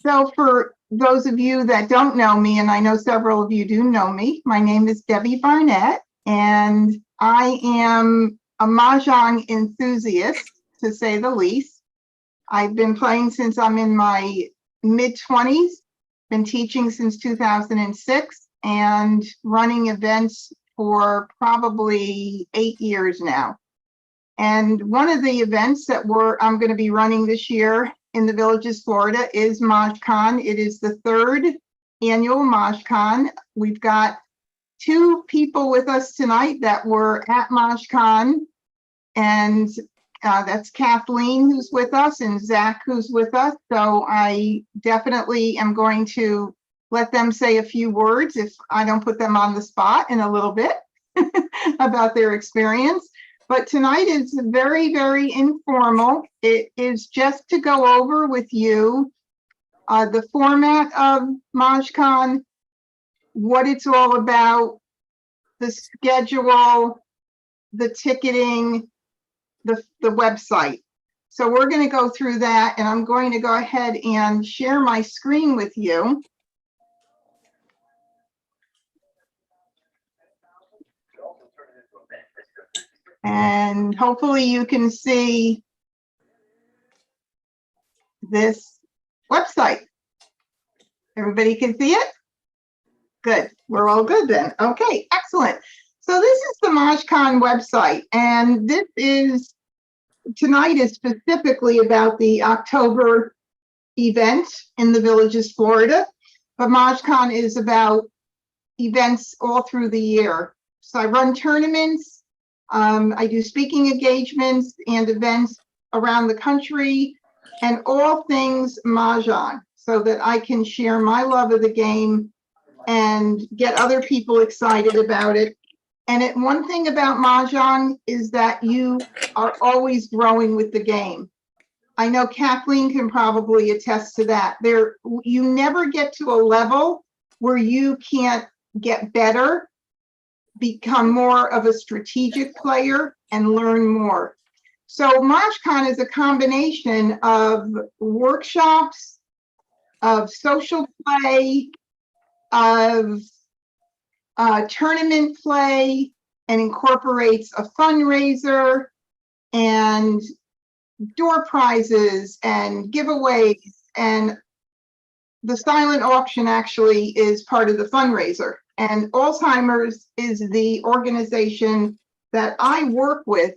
So for those of you that don't know me, and I know several of you do know me, my name is Debbie Barnett, and I am a Mah Jongg enthusiast, to say the least. I've been playing since I'm in my mid-20s, been teaching since 2006, and running events for probably 8 years now. And one of the events that I'm going to be running this year in the Villages, Florida is MahjCon. It is the 3rd annual MahjCon. We've got 2 people with us tonight that were at MahjCon, and that's Kathleen, who's with us, and Zach, who's with us. So I definitely am going to let them say a few words, if I don't put them on the spot, in a little bit about their experience. But tonight is very, very informal. It is just to go over with you the format of MahjCon, what it's all about, the schedule, the ticketing, the website. So we're going to go through that, and I'm going to go ahead and share my screen with you. And hopefully you can see this website. Everybody can see it? Good. We're all good then. Okay, excellent. So this is the MahjCon website, and tonight is specifically about the October event in the Villages, Florida. But MahjCon is about events all through the year. So I run tournaments. I do speaking engagements and events around the country, and all things Mahjong, so that I can share my love of the game and get other people excited about it. And one thing about Mahjong is that you are always growing with the game. I know Kathleen can probably attest to that. You never get to a level where you can't get better, become more of a strategic player, and learn more. So MahjCon is a combination of workshops, of social play, of tournament play, and incorporates a fundraiser and door prizes and giveaways. And the silent auction actually is part of the fundraiser. And Alzheimer's is the organization that I work with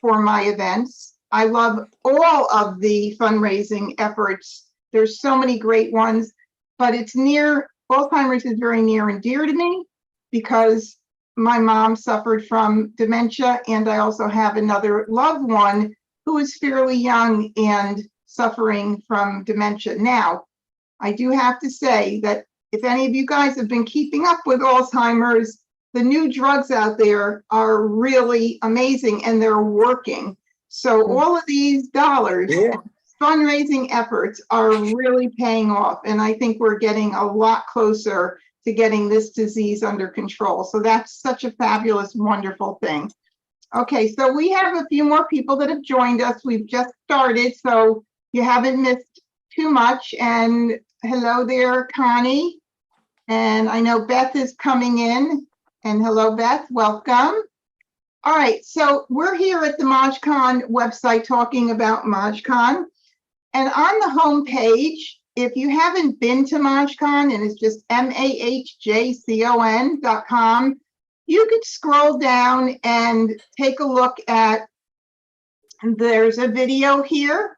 for my events. I love all of the fundraising efforts. There's so many great ones, but Alzheimer's is very near and dear to me because my mom suffered from dementia, and I also have another loved one who is fairly young and suffering from dementia. Now, I do have to say that if any of you guys have been keeping up with Alzheimer's, the new drugs out there are really amazing, and they're working. So all of these dollars, fundraising efforts are really paying off. And I think we're getting a lot closer to getting this disease under control. So that's such a fabulous, wonderful thing. Okay, so we have a few more people that have joined us. We've just started, so you haven't missed too much. And hello there, Connie. And I know Beth is coming in. And hello, Beth, welcome. All right, so we're here at the MahjCon website talking about MahjCon. And on the home page, if you haven't been to MahjCon, and it's just mahjcon.com, you could scroll down and take a look at, there's a video here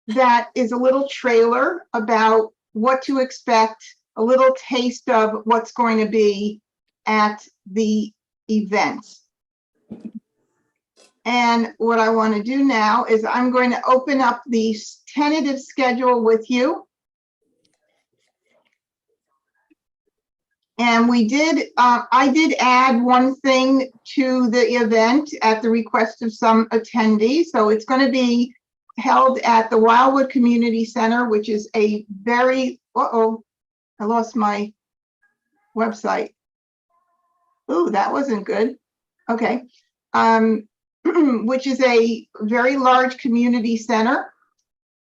that is a little trailer about what to expect, a little taste of what's going to be at the event. And what I want to do now is I'm going to open up the tentative schedule with you. And I did add one thing to the event at the request of some attendees. So it's going to be held at the Wildwood Community Center, which is a very, I lost my website. Ooh, that wasn't good. Okay. Which is a very large community center.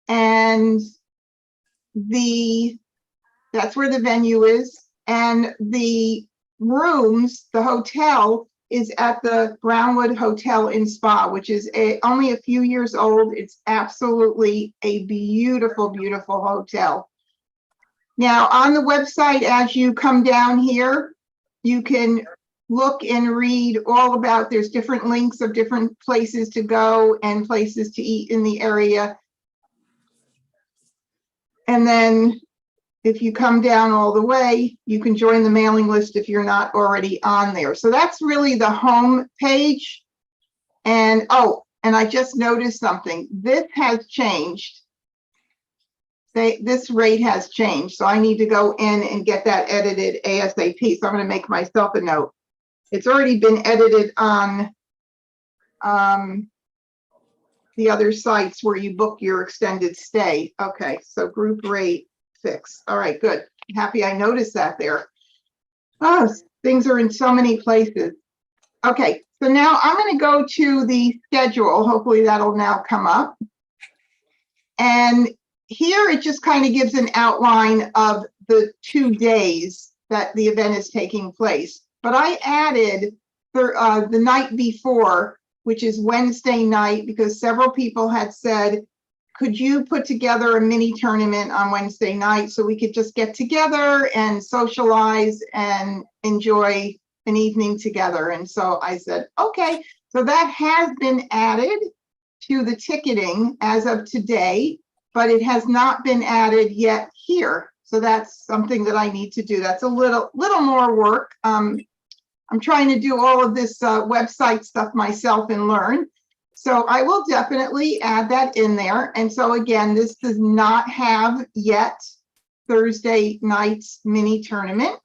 And that's where the venue is, and the rooms, the hotel is at the Brownwood Hotel and Spa, which is only a few years old. It's absolutely a beautiful, beautiful hotel. Now, on the website, as you come down here, you can look and read all about, there's different links of different places to go and places to eat in the area. And then if you come down all the way, you can join the mailing list if you're not already on there. So that's really the home page. And oh, and I just noticed something. This has changed. This rate has changed. So I need to go in and get that edited ASAP. So I'm going to make myself a note. It's already been edited on the other sites where you book your extended stay. Okay, so group rate fix. All right, good. I'm happy I noticed that there. Oh, things are in so many places. Okay, so now I'm going to go to the schedule. Hopefully that'll now come up. And here it just kind of gives an outline of the 2 days that the event is taking place. But I added the night before, which is Wednesday night, because several people had said, could you put together a mini tournament on Wednesday night so we could just get together and socialize and enjoy an evening together? And so I said, okay. So that has been added to the ticketing as of today, but it has not been added yet here. So that's something that I need to do. That's a little more work. I'm trying to do all of this website stuff myself and learn. So I will definitely add that in there. And so again, this does not have yet Thursday night's mini tournament,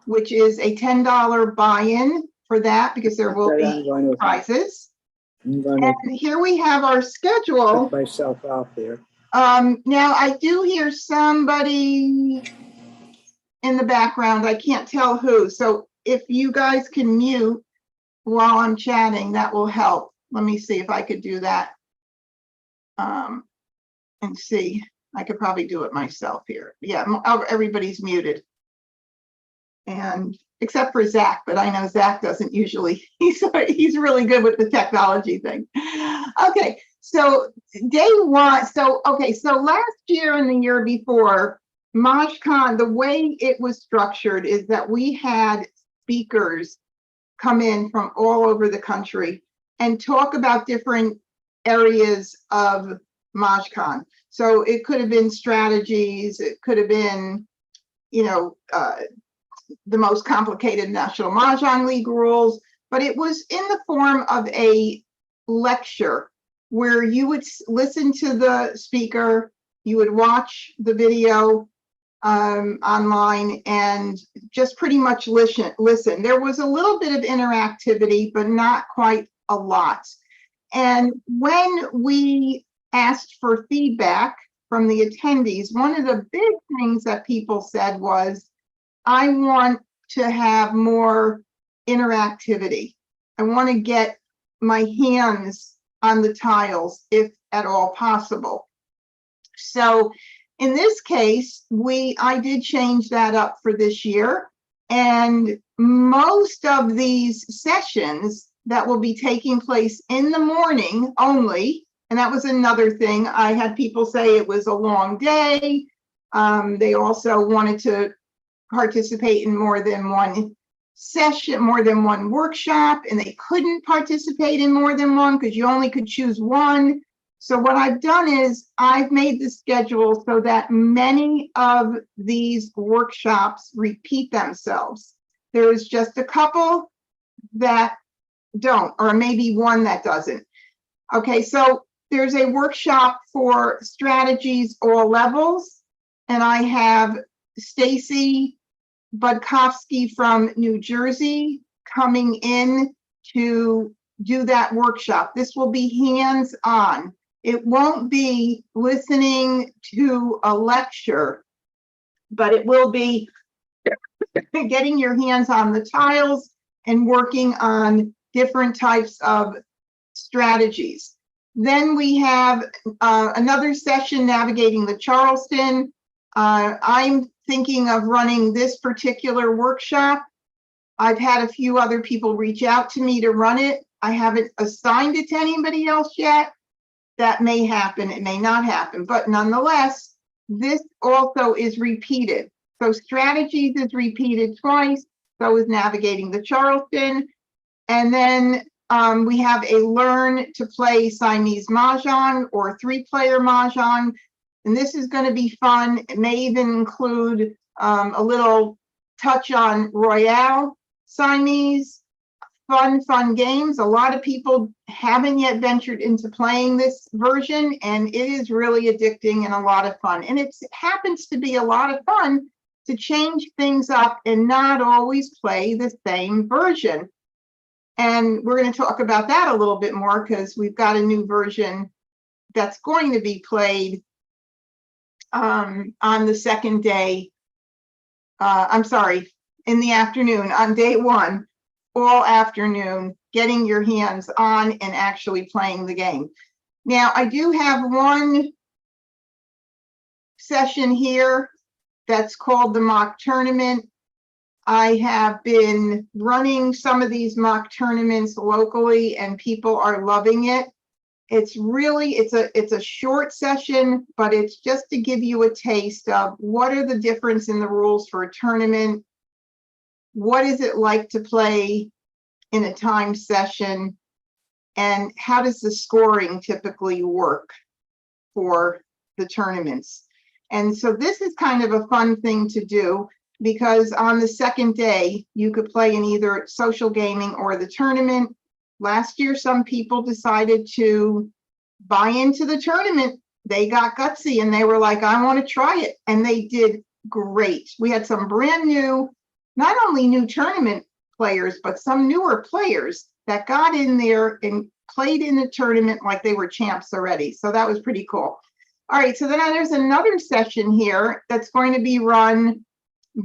which is a $10 buy-in for that because there will be prizes. And here we have our schedule. Put myself out there. Now I do hear somebody in the background. I can't tell who. So if you guys can mute while I'm chatting, that will help. Let me see if I could do that. And see, I could probably do it myself here. Yeah, everybody's muted. And except for Zach, but I know Zach doesn't usually, he's really good with the technology thing. Okay, so day one, so last year and the year before, MahjCon, the way it was structured is that we had speakers come in from all over the country and talk about different areas of MahjCon. So it could have been strategies, it could have been, you know, the most complicated National Mahjong League rules, but it was in the form of a lecture where you would listen to the speaker, you would watch the video online and just pretty much listen. There was a little bit of interactivity, but not quite a lot. And when we asked for feedback from the attendees, one of the big things that people said was, I want to have more interactivity. I want to get my hands on the tiles if at all possible. So in this case, I did change that up for this year. And most of these sessions that will be taking place in the morning only, and that was another thing. I had people say it was a long day. They also wanted to participate in more than one session, more than one workshop, and they couldn't participate in more than one because you only could choose one. So what I've done is I've made the schedule so that many of these workshops repeat themselves. There's just a couple that don't, or maybe one that doesn't. Okay, so there's a workshop for strategies all levels, and I have Stacy Budkowski from New Jersey coming in to do that workshop. This will be hands-on. It won't be listening to a lecture, but it will be getting your hands on the tiles and working on different types of strategies. Then we have another session, Navigating the Charleston. I'm thinking of running this particular workshop. I've had a few other people reach out to me to run it. I haven't assigned it to anybody else yet. That may happen, it may not happen, but nonetheless, this also is repeated. So strategies is repeated twice, so is navigating the Charleston. And then we have a learn to play Siamese Mahjong or 3-player Mahjong. And this is going to be fun. It may even include a little touch on Royale Siamese. Fun games. A lot of people haven't yet ventured into playing this version, and it is really addicting and a lot of fun. And it happens to be a lot of fun to change things up and not always play the same version. And we're going to talk about that a little bit more because we've got a new version that's going to be played on the second day. I'm sorry, in the afternoon on day 1. All afternoon, getting your hands on and actually playing the game. Now, I do have one session here that's called the mock tournament. I have been running some of these mock tournaments locally and people are loving it. It's really, it's a short session, but it's just to give you a taste of what are the difference in the rules for a tournament. What is it like to play in a timed session, and how does the scoring typically work for the tournaments? And so this is kind of a fun thing to do because on the second day, you could play in either social gaming or the tournament. Last year, some people decided to buy into the tournament. They got gutsy and they were like, I want to try it. And they did great. We had some brand new, not only new tournament players, but some newer players that got in there and played in the tournament like they were champs already. So that was pretty cool. All right, so then there's another session here that's going to be run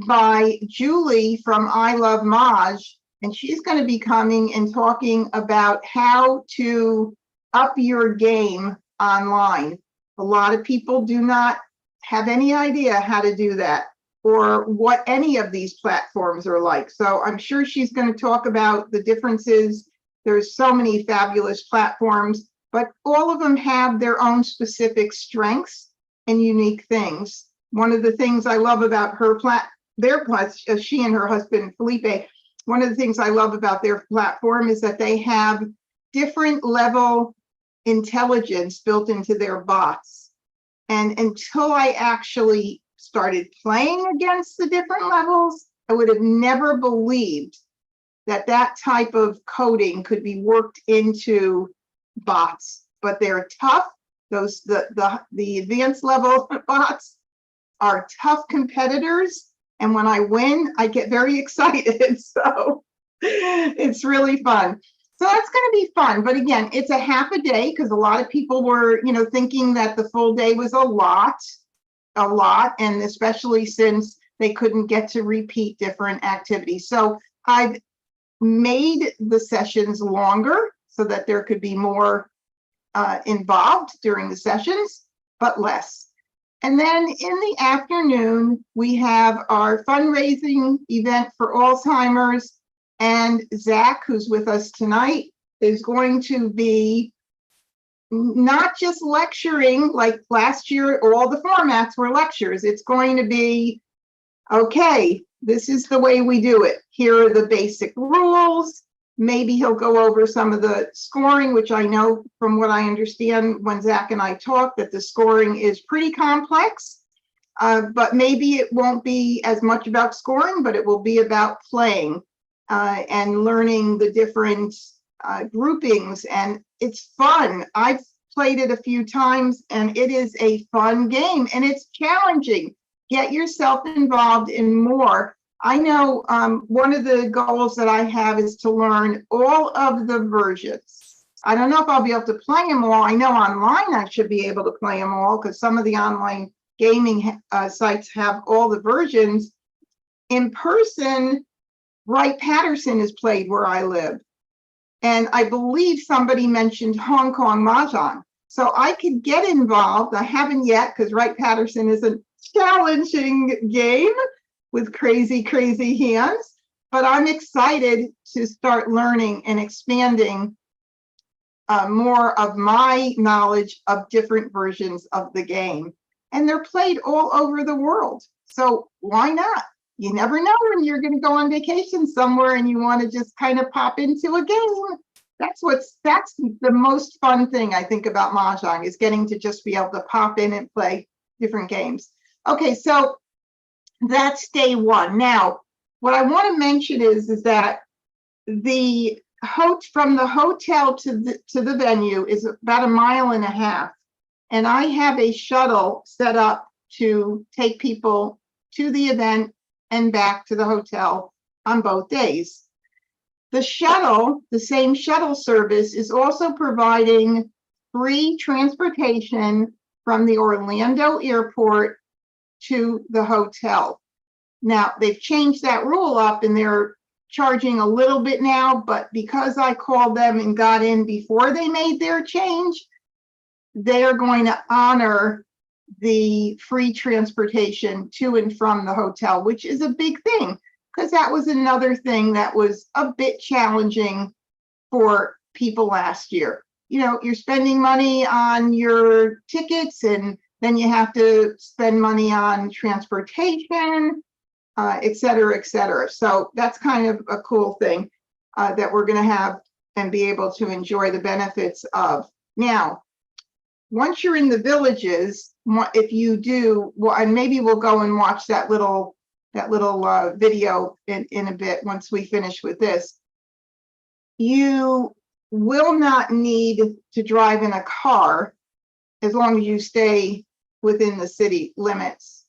by Julie from I Love Maj, and she's going to be coming and talking about how to up your game online. A lot of people do not have any idea how to do that or what any of these platforms are like. So I'm sure she's going to talk about the differences. There's so many fabulous platforms, but all of them have their own specific strengths and unique things. One of the things I love about she and her husband, Felipe, one of the things I love about their platform is that they have different level intelligence built into their bots. And until I actually started playing against the different levels, I would have never believed that that type of coding could be worked into bots. But they're tough. The advanced level bots are tough competitors. And when I win, I get very excited. So it's really fun. So that's going to be fun. But again, it's a half a day because a lot of people were, thinking that the full day was a lot, and especially since they couldn't get to repeat different activities. So I've made the sessions longer so that there could be more involved during the sessions, but less. And then in the afternoon, we have our fundraising event for Alzheimer's, and Zach, who's with us tonight, is going to be not just lecturing like last year, all the formats were lectures. It's going to be, okay, this is the way we do it. Here are the basic rules. Maybe he'll go over some of the scoring, which I know from what I understand when Zach and I talk that the scoring is pretty complex, but maybe it won't be as much about scoring, but it will be about playing and learning the different groupings, and it's fun. I've played it a few times and it is a fun game and it's challenging. Get yourself involved in more. I know one of the goals that I have is to learn all of the versions. I don't know if I'll be able to play them all. I know online I should be able to play them all because some of the online gaming sites have all the versions. In person, Wright-Patterson is played where I live. And I believe somebody mentioned Hong Kong Mahjong. So I could get involved. I haven't yet because Wright-Patterson isn't challenging game with crazy, crazy hands, but I'm excited to start learning and expanding more of my knowledge of different versions of the game. And they're played all over the world. So why not? You never know when you're going to go on vacation somewhere and you want to just kind of pop into a game. That's the most fun thing I think about Mahjong, is getting to just be able to pop in and play different games. Okay, so that's day one. Now, what I want to mention is that from the hotel to the venue is about 1.5 miles, and I have a shuttle set up to take people to the event and back to the hotel on both days. The shuttle, the same shuttle service, is also providing free transportation from the Orlando airport to the hotel. Now, they've changed that rule up and they're charging a little bit now, but because I called them and got in before they made their change, they are going to honor the free transportation to and from the hotel, which is a big thing, because that was another thing that was a bit challenging for people last year. You know, you're spending money on your tickets and then you have to spend money on transportation, et cetera, et cetera. So that's kind of a cool thing that we're going to have and be able to enjoy the benefits of. Now, once you're in the villages, if you do, well, and maybe we'll go and watch that little video in a bit once we finish with this. You will not need to drive in a car as long as you stay within the city limits.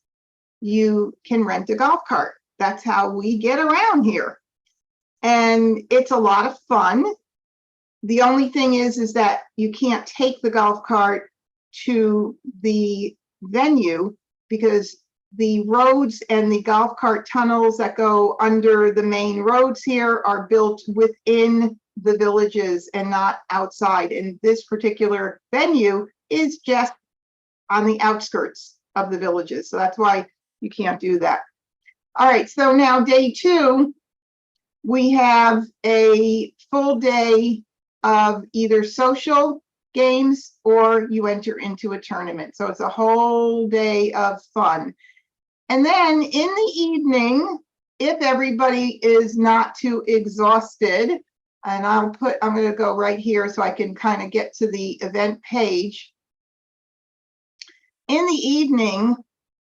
You can rent a golf cart. That's how we get around here. And it's a lot of fun. The only thing is that you can't take the golf cart to the venue because the roads and the golf cart tunnels that go under the main roads here are built within the villages and not outside. And this particular venue is just on the outskirts of the villages. So that's why you can't do that. All right, so now day two, we have a full day of either social games or you enter into a tournament. So it's a whole day of fun. And then in the evening, if everybody is not too exhausted, and I'm going to go right here so I can kind of get to the event page. In the evening,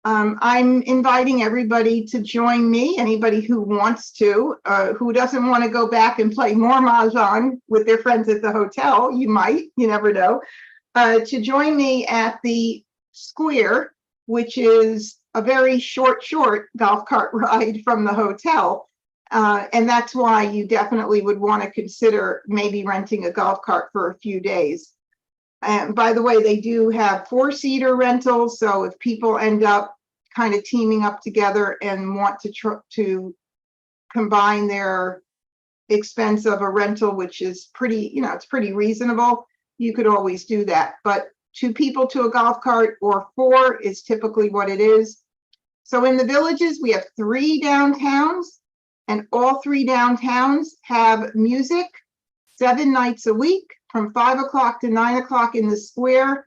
I'm inviting everybody to join me, anybody who wants to, who doesn't want to go back and play more Mahjong with their friends at the hotel. You might, you never know, to join me at the square, which is a very short golf cart ride from the hotel. And that's why you definitely would want to consider maybe renting a golf cart for a few days. And by the way, they do have 4-seater rentals. So if people end up kind of teaming up together and want to combine their expense of a rental, which is pretty, you know, it's pretty reasonable, you could always do that. But 2 people to a golf cart or 4 is typically what it is. So in the villages, we have 3 downtowns, and all 3 downtowns have music 7 nights a week from 5 o'clock to 9 o'clock in the square.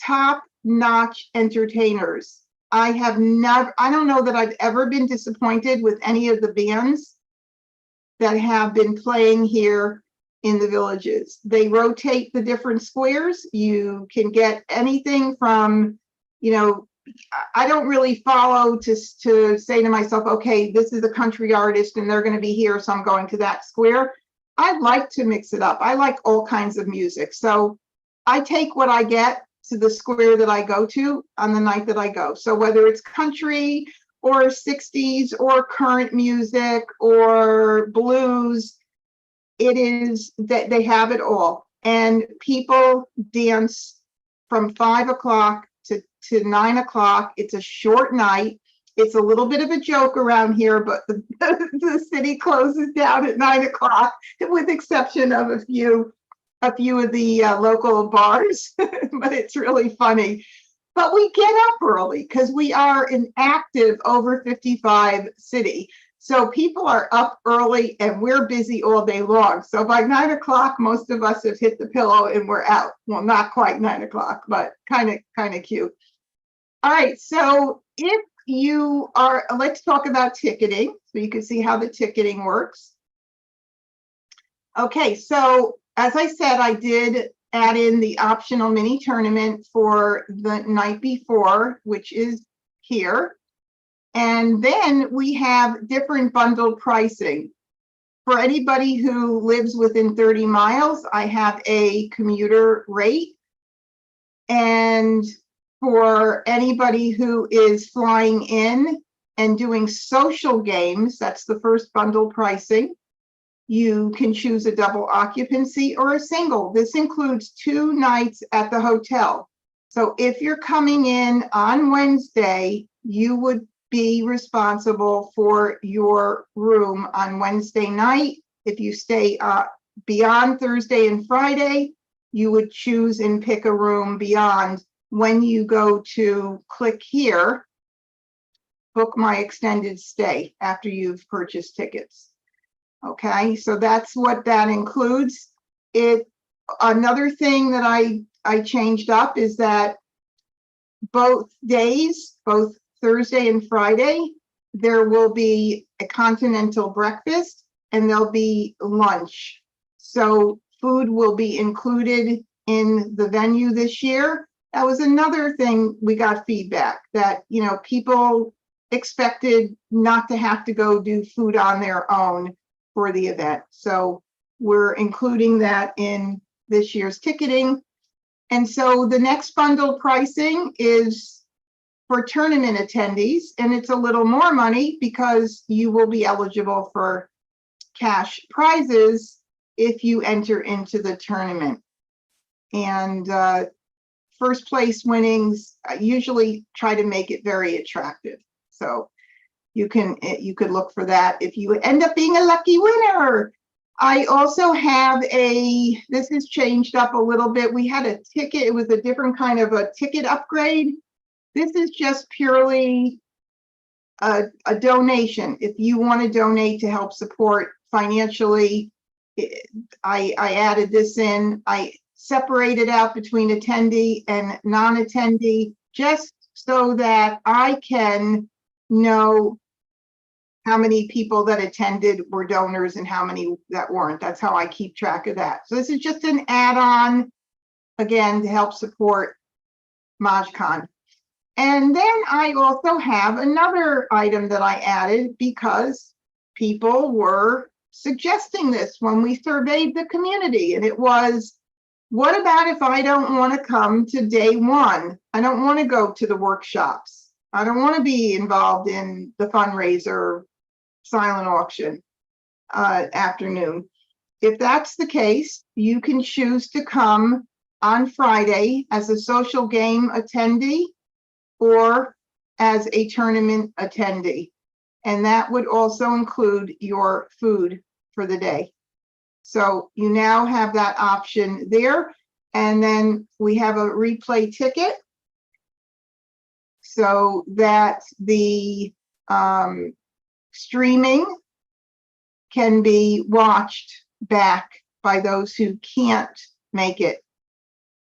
Top-notch entertainers. I don't know that I've ever been disappointed with any of the bands that have been playing here in the villages. They rotate the different squares. You can get anything from, you know, I don't really follow to say to myself, okay, this is a country artist and they're going to be here, so I'm going to that square. I like to mix it up. I like all kinds of music. So I take what I get to the square that I go to on the night that I go. So whether it's country or 60s or current music or blues, it is that they have it all. And people dance from 5 o'clock to 9 o'clock. It's a short night. It's a little bit of a joke around here, but the city closes down at 9 o'clock, with exception of a few of the local bars. But it's really funny. But we get up early because we are an active over 55 city. So people are up early and we're busy all day long. So by 9 o'clock, most of us have hit the pillow and we're out. Well, not quite 9 o'clock, but kind of cute. All right, so if you are, let's talk about ticketing so you can see how the ticketing works. Okay, so as I said, I did add in the optional mini tournament for the night before, which is here. And then we have different bundled pricing. For anybody who lives within 30 miles, I have a commuter rate. And for anybody who is flying in and doing social games, that's the first bundle pricing. You can choose a double occupancy or a single. This includes 2 nights at the hotel. So if you're coming in on Wednesday, you would be responsible for your room on Wednesday night. If you stay beyond Thursday and Friday, you would choose and pick a room beyond. When you go to click here, book my extended stay after you've purchased tickets. Okay, so that's what that includes. Another thing that I changed up is that both days, both Thursday and Friday, there will be a continental breakfast and there'll be lunch. So food will be included in the venue this year. That was another thing we got feedback that, you know, people expected not to have to go do food on their own for the event. So we're including that in this year's ticketing. And so the next bundle pricing is for tournament attendees, and it's a little more money because you will be eligible for cash prizes if you enter into the tournament. And first place winnings, I usually try to make it very attractive. So you could look for that if you end up being a lucky winner. I also have this has changed up a little bit. We had a ticket, it was a different kind of a ticket upgrade. This is just purely a donation. If you want to donate to help support financially, I added this in. I separated out between attendee and non-attendee just so that I can know how many people that attended were donors and how many that weren't. That's how I keep track of that. So this is just an add-on, again, to help support MahjCon. And then I also have another item that I added because people were suggesting this when we surveyed the community. And it was, what about if I don't want to come to day one? I don't want to go to the workshops. I don't want to be involved in the fundraiser silent auction afternoon. If that's the case, you can choose to come on Friday as a social game attendee or as a tournament attendee. And that would also include your food for the day. So you now have that option there. And then we have a replay ticket so that the streaming can be watched back by those who can't make it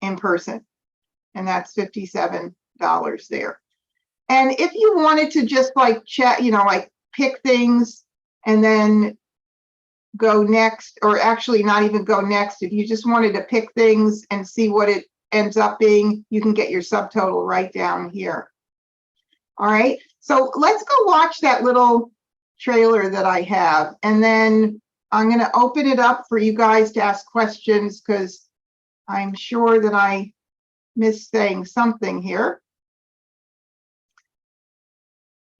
in person. And that's $57 there. And if you wanted to just like chat, you know, like pick things and then go next, or actually not even go next, if you just wanted to pick things and see what it ends up being, you can get your subtotal right down here. All right, so let's go watch that little trailer that I have, and then I'm going to open it up for you guys to ask questions because I'm sure that I missed saying something here.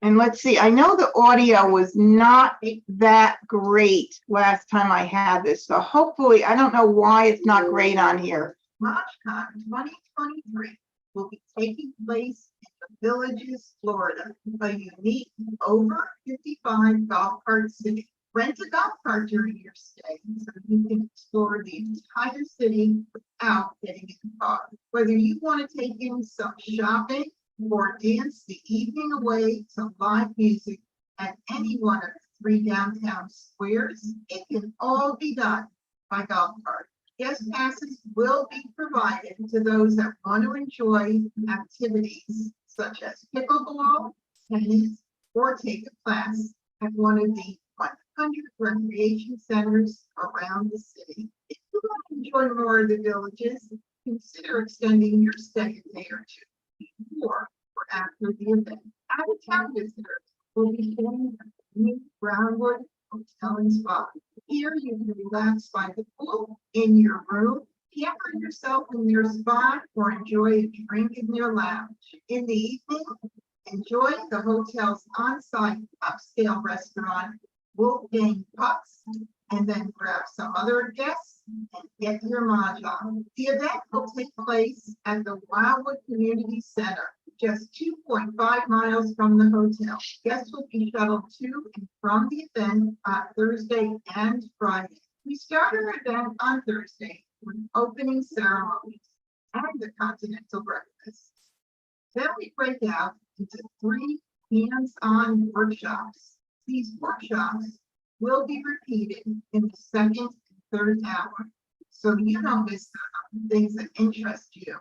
And let's see, I know the audio was not that great last time I had this, so hopefully, I don't know why it's not great on here. MahjCon 2023 will be taking place in the Villages, Florida, a unique over 55 golf cart city Rent a golf cart during your stay so you can explore the entire city without getting in the car. Whether you want to take in some shopping or dance the evening away to live music at any one of the 3 downtown squares, it can all be done by golf cart. Guest passes will be provided to those that want to enjoy activities such as pickleball, tennis, or take a class at one of the 100 recreation centers around the city. If you want to enjoy more of the villages, consider extending your stay a day or two before or after the event. Out-of-town visitors will be staying at the new Brownwood Hotel and Spa. Here you can relax by the pool in your room, pamper yourself in their spa, or enjoy a drink in their lounge. In the evening, enjoy the hotel's on-site upscale restaurant, Wolfgang Pucks, and then grab some other guests and get your Mah Jongg. The event will take place at the Wildwood Community Center, just 2.5 miles from the hotel. Guests will be shuttled to and from the event on Thursday and Friday. We start our event on Thursday with opening ceremonies and the continental breakfast. Then we break out into 3 hands-on workshops. These workshops will be repeated in the second and third hour, so you don't miss out on things that interest you.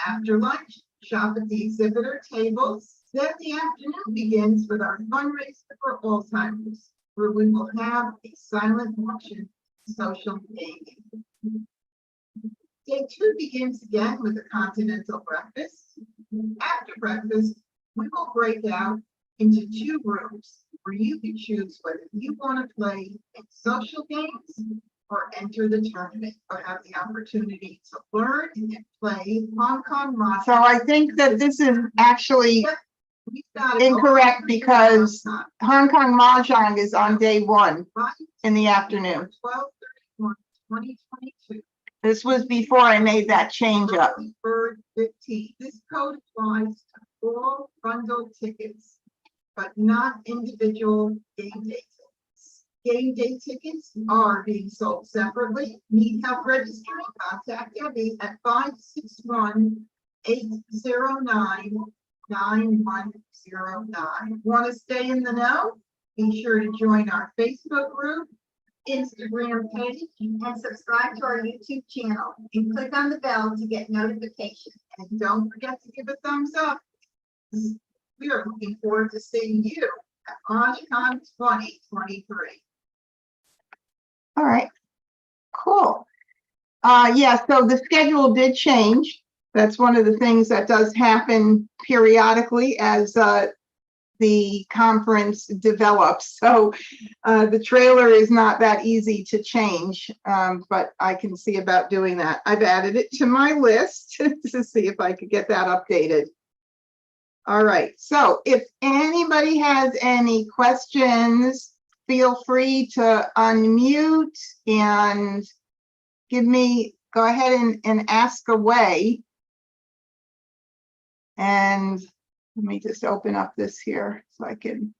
After lunch, shop at the exhibitor tables. Then the afternoon begins with our fundraiser for Alzheimer's, where we will have a silent auction social gaming. Day 2 begins again with a continental breakfast. After breakfast, we will break out into 2 rooms where you can choose whether you want to play in social games or enter the tournament or have the opportunity to learn and play Hong Kong Mahjong. So I think that this is actually incorrect because Hong Kong Mahjong is on day 1 in the afternoon. 12/31/2022. This was before I made that change up. 15. This code applies to all bundled tickets, but not individual game day tickets. Game day tickets are being sold separately. Need help registering? Contact Debbie at 561-809-9109. Want to stay in the know? Be sure to join our Facebook group, Instagram page, and subscribe to our YouTube channel, and click on the bell to get notifications. And don't forget to give a thumbs up. We are looking forward to seeing you at MahjCon 2023. All right, cool. Yeah, so the schedule did change. That's one of the things that does happen periodically as the conference develops. So the trailer is not that easy to change, but I can see about doing that. I've added it to my list to see if I could get that updated. All right, so if anybody has any questions, feel free to unmute and go ahead and ask away. And let me just open up this here so I can.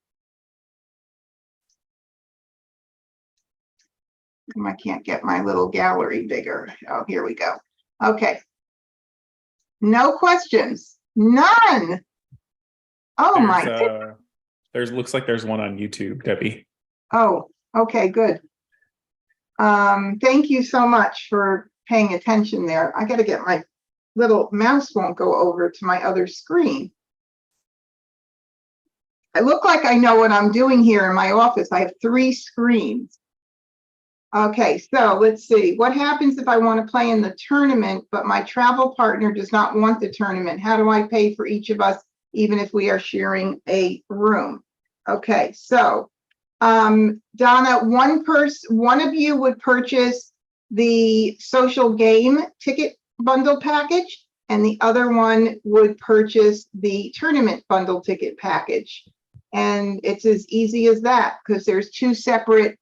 I can't get my little gallery bigger. Oh, here we go. Okay. No questions. None. Oh, looks like there's one on YouTube, Debbie. Oh, okay, good. Thank you so much for paying attention there. I got to get my little mouse won't go over to my other screen. I look like I know what I'm doing here in my office. I have 3 screens. Okay, so let's see. What happens if I want to play in the tournament, but my travel partner does not want the tournament? How do I pay for each of us, even if we are sharing a room? Okay, so Donna, one of you would purchase the social game ticket bundle package, and the other one would purchase the tournament bundle ticket package. And it's as easy as that because there's 2 separate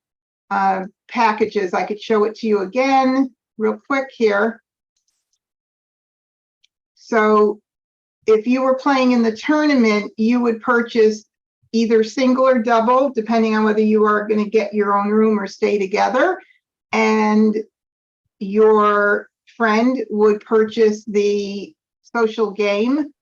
packages. I could show it to you again real quick here. So if you were playing in the tournament, you would purchase either single or double, depending on whether you are going to get your own room or stay together. And your friend would purchase the social game,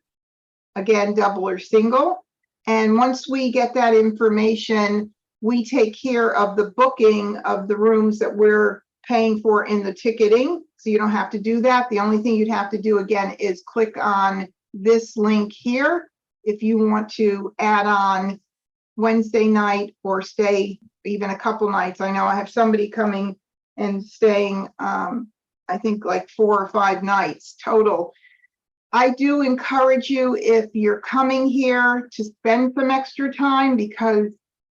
again, double or single. And once we get that information, we take care of the booking of the rooms that we're paying for in the ticketing. So you don't have to do that. The only thing you'd have to do again is click on this link here if you want to add on Wednesday night or stay even a couple nights. I know I have somebody coming and staying, I think like 4 or 5 nights total. I do encourage you, if you're coming here, to spend some extra time, because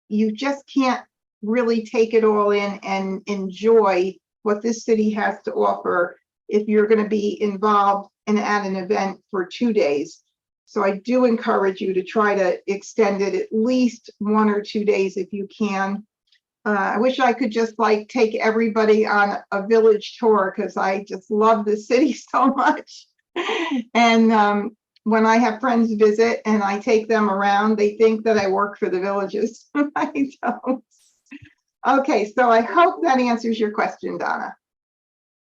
you just can't really take it all in and enjoy what this city has to offer if you're going to be involved and at an event for 2 days. So I do encourage you to try to extend it at least 1 or 2 days if you can. I wish I could just like take everybody on a village tour, because I just love the city so much. And when I have friends visit and I take them around, they think that I work for the villages. I don't. Okay, so I hope that answers your question, Donna.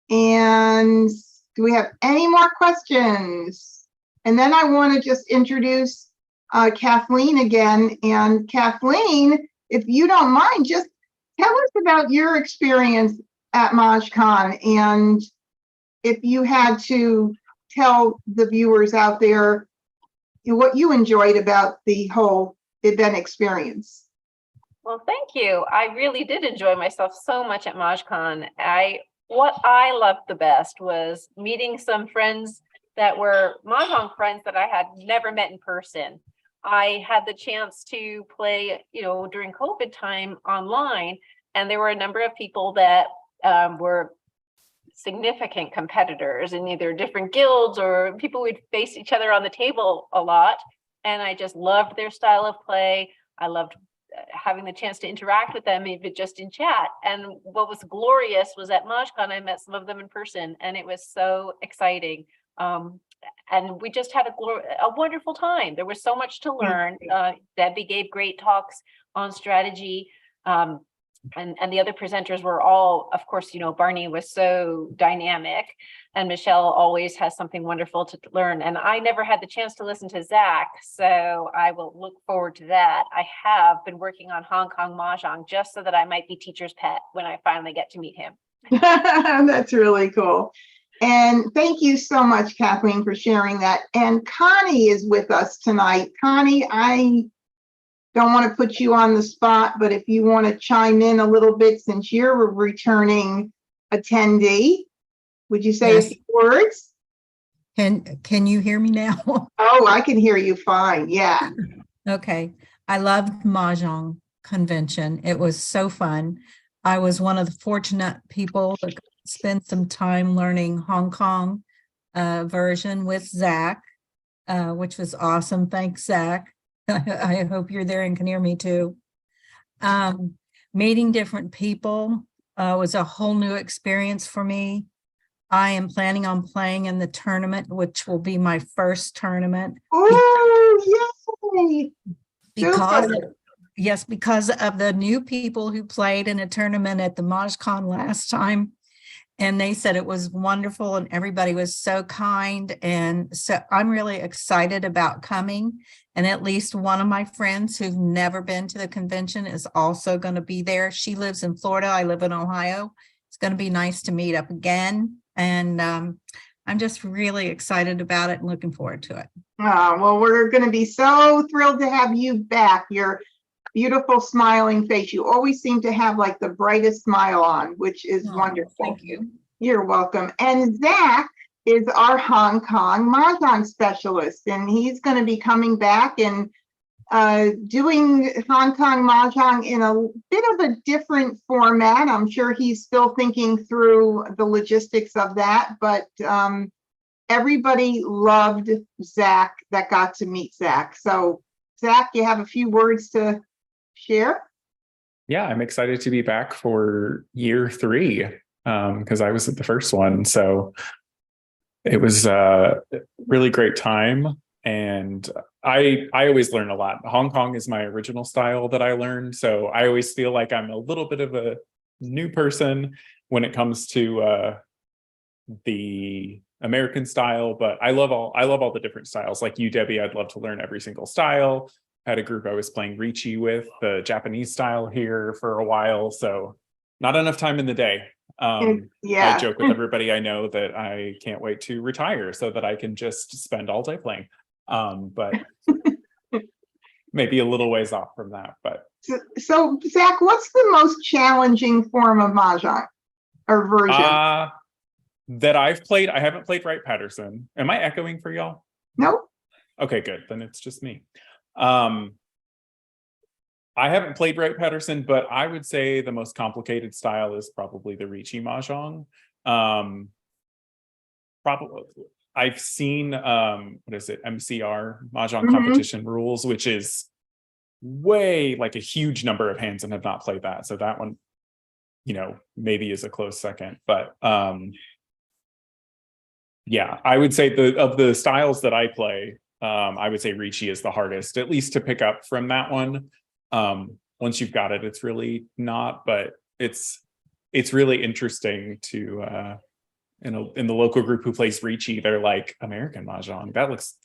And do we have any more questions? And then I want to just introduce Kathleen again. And Kathleen, if you don't mind, just tell us about your experience at MahjCon, and if you had to tell the viewers out there what you enjoyed about the whole event experience. Well, thank you. I really did enjoy myself so much at MahjCon. What I loved the best was meeting some friends that were Mahjong friends that I had never met in person. I had the chance to play, during COVID time online, and there were a number of people that were significant competitors in either different guilds, or people would face each other on the table a lot. And I just loved their style of play. I loved having the chance to interact with them, even just in chat. And what was glorious was at MahjCon, I met some of them in person, and it was so exciting. And we just had a wonderful time. There was so much to learn. Debbie gave great talks on strategy. And the other presenters were all, of course, Barney was so dynamic, and Michelle always has something wonderful to learn. And I never had the chance to listen to Zach, so I will look forward to that. I have been working on Hong Kong Mahjong just so that I might be teacher's pet when I finally get to meet him. That's really cool. And thank you so much, Kathleen, for sharing that. And Connie is with us tonight. Connie, I don't want to put you on the spot, but if you want to chime in a little bit, since you're a returning attendee, would you say a few words? Can you hear me now? Oh, I can hear you fine. Yeah. Okay. I loved Mahjong convention. It was so fun. I was one of the fortunate people that spent some time learning Hong Kong version with Zach, which was awesome. Thanks, Zach. I hope you're there and can hear me too. Meeting different people was a whole new experience for me. I am planning on playing in the tournament, which will be my first tournament. Oh, yay! Because of the new people who played in a tournament at the MahjCon last time. And they said it was wonderful and everybody was so kind. And so I'm really excited about coming. And at least one of my friends who've never been to the convention is also going to be there. She lives in Florida. I live in Ohio. It's going to be nice to meet up again. And I'm just really excited about it and looking forward to it. Well, we're going to be so thrilled to have you back. Your beautiful smiling face. You always seem to have like the brightest smile on, which is wonderful. Thank you. You're welcome. And Zach is our Hong Kong Mahjong specialist, and he's going to be coming back and doing Hong Kong Mahjong in a bit of a different format. I'm sure he's still thinking through the logistics of that, but everybody loved Zach that got to meet Zach. So Zach, you have a few words to share? Yeah, I'm excited to be back for year 3 because I was at the first one. So it was a really great time. And I always learn a lot. Hong Kong is my original style that I learned, so I always feel like I'm a little bit of a new person when it comes to the American style, but I love all the different styles. Like you, Debbie, I'd love to learn every single style. I had a group I was playing Ricci with, the Japanese style here for a while, so not enough time in the day. I Yeah, joke with everybody I know that I can't wait to retire so that I can just spend all day playing. But maybe a little ways off from that. But so Zach, what's the most challenging form of Mahjong or version? that I've played, I haven't played Wright Patterson. Am I echoing for y'all? Nope. Okay, good. Then it's just me. I haven't played Wright Patterson, but I would say the most complicated style is probably the Ricci Mahjong. Probably I've seen what is it, MCR, Mahjong competition rules, which is way like a huge number of hands, and have not played that. So that one, you know, maybe is a close second. But yeah, I would say of the styles that I play, I would say Ricci is the hardest, at least to pick up from that one. Once you've got it, it's really not, but it's really interesting to in the local group who plays Ricci, they're like, American Mahjong, that looks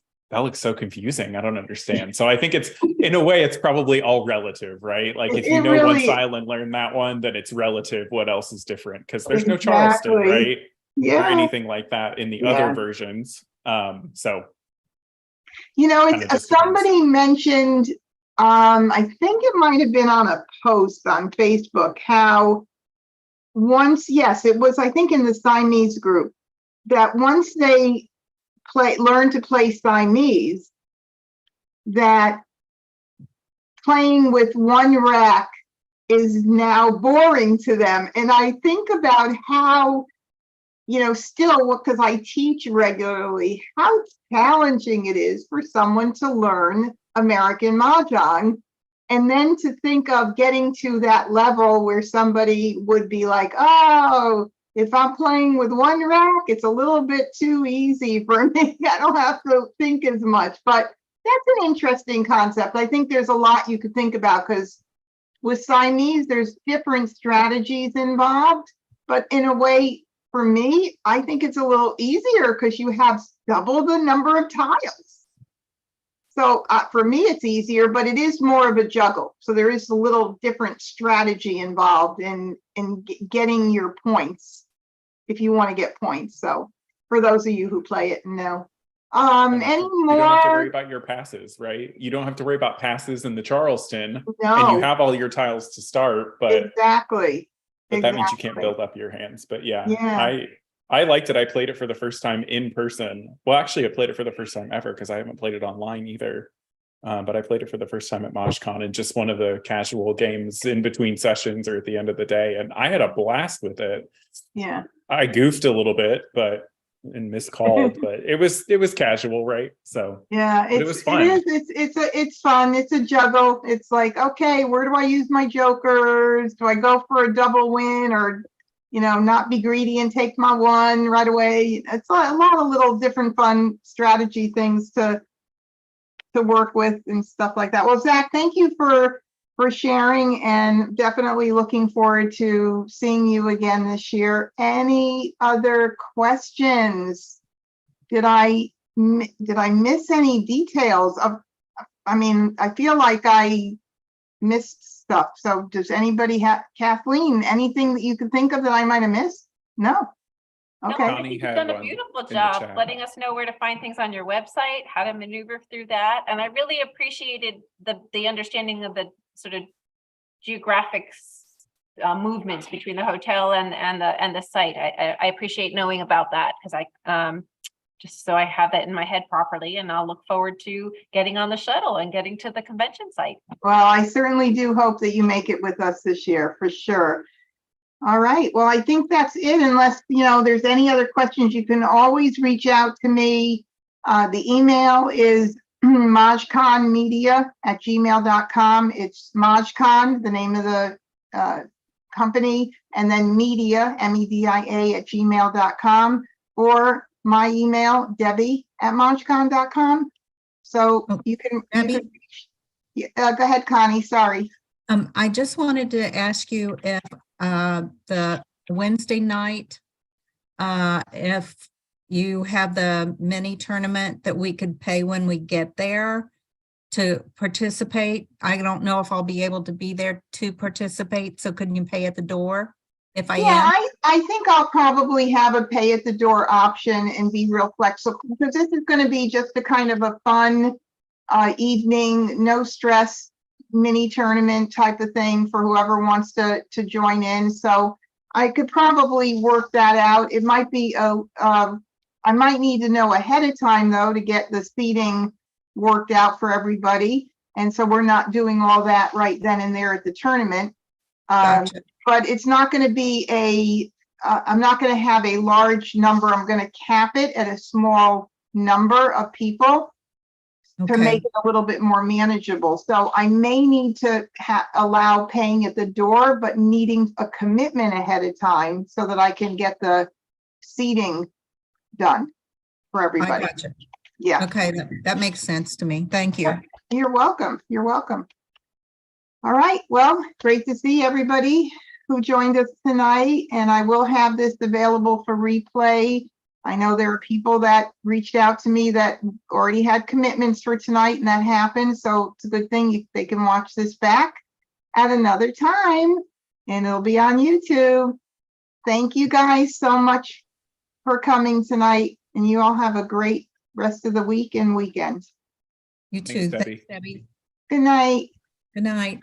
so confusing. I don't understand. So I think it's, in a way, it's probably all relative, right? Like if you know one style and learn that one, then it's relative. What else is different? Because there's no Charleston, right? Yeah. Or anything like that in the other versions. So you know, it's somebody mentioned, I think it might have been on a post on Facebook, how once, yes, it was, I think in the Siamese group, that once they learn to play Siamese, that playing with one rack is now boring to them. And I think about how, you know, still, because I teach regularly, how challenging it is for someone to learn American Mahjong. And then to think of getting to that level where somebody would be like, oh, if I'm playing with one rack, it's a little bit too easy for me. I don't have to think as much. But that's an interesting concept. I think there's a lot you could think about, because with Siamese, there's different strategies involved. But in a way, for me, I think it's a little easier because you have double the number of tiles. So for me, it's easier, but it is more of a juggle. So there is a little different strategy involved in getting your points, if you want to get points. So for those of you who play it and know. Any more? You don't have to worry about your passes, right? You don't have to worry about passes in the Charleston. No. And you have all your tiles to start, but exactly. But that means you can't build up your hands. But yeah. I liked it. I played it for the first time in person. Well, actually, I played it for the first time ever because I haven't played it online either. But I played it for the first time at MahjCon in just one of the casual games in between sessions or at the end of the day. And I had a blast with it. Yeah. I goofed a little bit, and miscalled, but it was casual, right? So yeah, it was fun. It's fun. It's a juggle. It's like, okay, where do I use my jokers? Do I go for a double win, or, you know, not be greedy and take my one right away? It's a lot of little different fun strategy things to work with and stuff like that. Well, Zach, thank you for sharing, and definitely looking forward to seeing you again this year. Any other questions? Did I miss any details of, I mean, I feel like I missed stuff. So does anybody have, Kathleen, anything that you could think of that I might have missed? No. Okay. No, I think you've done a beautiful job letting us know where to find things on your website, how to maneuver through that. And I really appreciated the understanding of the sort of geographic movements between the hotel and the site. I appreciate knowing about that, because I just so I have that in my head properly, and I'll look forward to getting on the shuttle and getting to the convention site. Well, I certainly do hope that you make it with us this year, for sure. All right. Well, I think that's it. Unless, you know, there's any other questions, you can always reach out to me. The email is MahjConmedia@gmail.com. It's MahjCon, the name of the company, and then media, MEDIA @gmail.com, or my email, Debbie@MahjCon.com. So Oh, you can, Debbie? yeah, go ahead, Connie, sorry. I just wanted to ask you if the Wednesday night, if you have the mini tournament that we could pay when we get there to participate. I don't know if I'll be able to be there to participate, so couldn't you pay at the door if I Yeah, am? I think I'll probably have a pay at the door option and be real flexible, because this is going to be just a kind of a fun evening, no stress mini tournament type of thing for whoever wants to join in. So I could probably work that out. It might be I might need to know ahead of time though to get the seating worked out for everybody. And so we're not doing all that right then and there at the tournament. Gotcha. But it's not going to be I'm not going to have a large number. I'm going to cap it at a small number of people to Okay, make it a little bit more manageable. So I may need to allow paying at the door, but needing a commitment ahead of time so that I can get the seating done for I everybody. gotcha. Yeah, Okay, that makes sense to me. Thank you. you're welcome. You're welcome. All right, well, great to see everybody who joined us tonight, and I will have this available for replay. I know there are people that reached out to me that already had commitments for tonight, and that happened, so it's a good thing if they can watch this back at another time, and it'll be on YouTube. Thank you guys so much for coming tonight, and you all have a great rest of the week and weekend. You too. Thanks, Debbie. Thanks, Debbie. Good night. Good night.